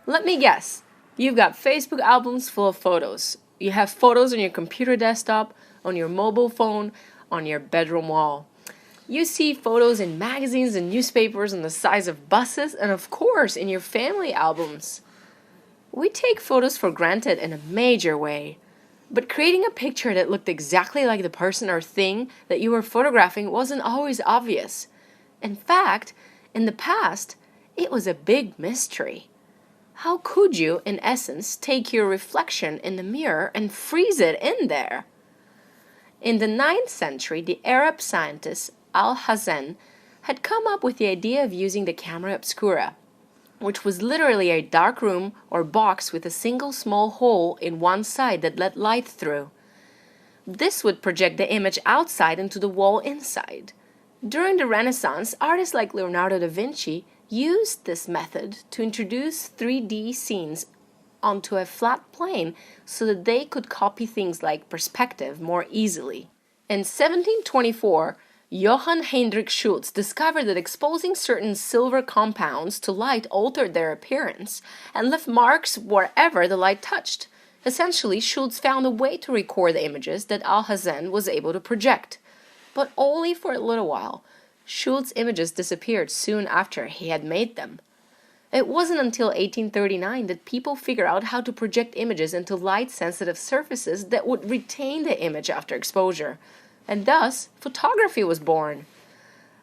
Let me guess. You've got Facebook albums full of photos. You have photos on your computer desktop, on your mobile phone, on your bedroom wall. You see photos in magazines and newspapers on the sides of buses, and of course in your family albums. We take photos for granted in a major way. But creating a picture that looked exactly like the person or thing that you were photographing wasn't always obvious. In fact, in the past, it was a big mystery. How could you, in essence, take your reflection in the mirror and freeze it in there? In the 9th century, the Arab scientist Al-Hazen had come up with the idea of using the camera obscura, which was literally a dark room or box with a single small hole in one side that let light through. This would project the image outside into the wall inside. During the Renaissance, artists like Leonardo da Vinci used this method to introduce 3D scenes onto a flat plane so that they could copy things like perspective more easily. In 1724, Johann Heinrich Schultz discovered that exposing certain silver compounds to light altered their appearance and left marks wherever the light touched. Essentially, Schultz found a way to record the images that Alhazen was able to project. But only for a little while. Schultz's images disappeared soon after he had made them. It wasn't until 1839 that people figured out how to project images into light-sensitive surfaces that would retain the image after exposure. And thus, photography was born.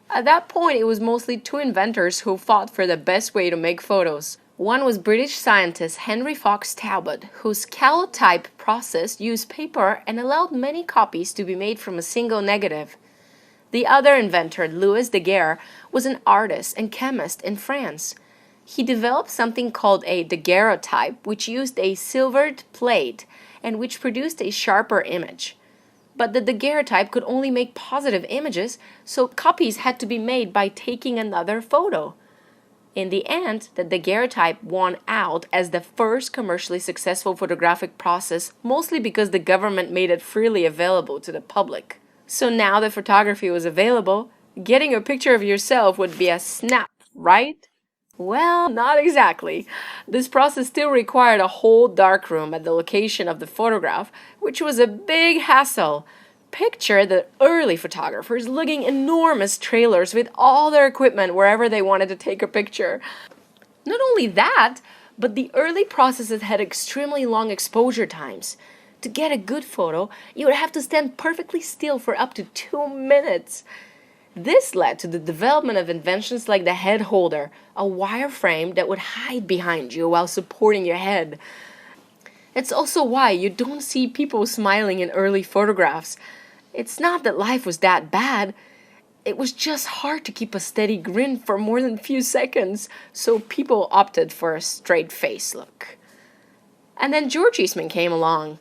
At that point, it was mostly two inventors who fought for the best way to make photos. One was British scientist Henry Fox Talbot, whose calotype process used paper and allowed many copies to be made from a single negative. The other inventor, Louis Daguerre, was an artist and chemist in France. He developed something called a daguerreotype, which used a silvered plate and which produced a sharper image. But the daguerreotype could only make positive images, so copies had to be made by taking another photo. In the end, the daguerreotype won out as the first commercially successful photographic process, mostly because the government made it freely available to the public. So now that photography was available, getting a picture of yourself would be a snap, right? Well, not exactly. This process still required a whole darkroom at the location of the photograph, which was a big hassle. Picture the early photographers lugging enormous trailers with all their equipment wherever they wanted to take a picture. Not only that, but the early processes had extremely long exposure times. To get a good photo, you would have to stand perfectly still for up to 2 minutes. This led to the development of inventions like the head holder, a wire frame that would hide behind you while supporting your head. It's also why you don't see people smiling in early photographs. It's not that life was that bad. It was just hard to keep a steady grin for more than a few seconds, so people opted for a straight face look. And then George Eastman came along.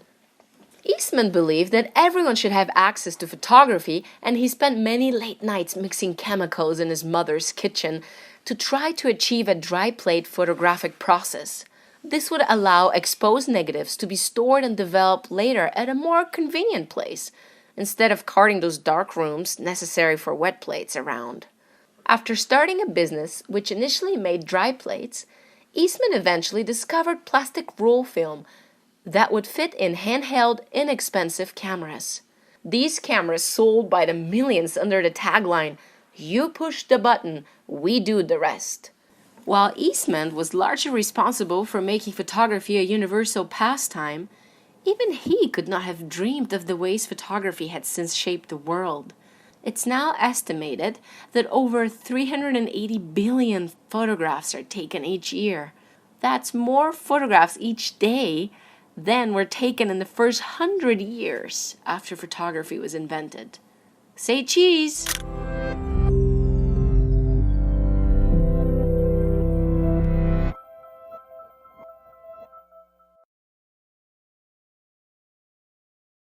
Eastman believed that everyone should have access to photography, and he spent many late nights mixing chemicals in his mother's kitchen to try to achieve a dry plate photographic process. This would allow exposed negatives to be stored and developed later at a more convenient place, instead of carting those dark rooms necessary for wet plates around. After starting a business which initially made dry plates, Eastman eventually discovered plastic roll film that would fit in handheld, inexpensive cameras. These cameras sold by the millions under the tagline, "You push the button, we do the rest." While Eastman was largely responsible for making photography a universal pastime, even he could not have dreamed of the ways photography had since shaped the world. It's now estimated that over 380 billion photographs are taken each year. That's more photographs each day than were taken in the first 100 years after photography was invented. Say cheese!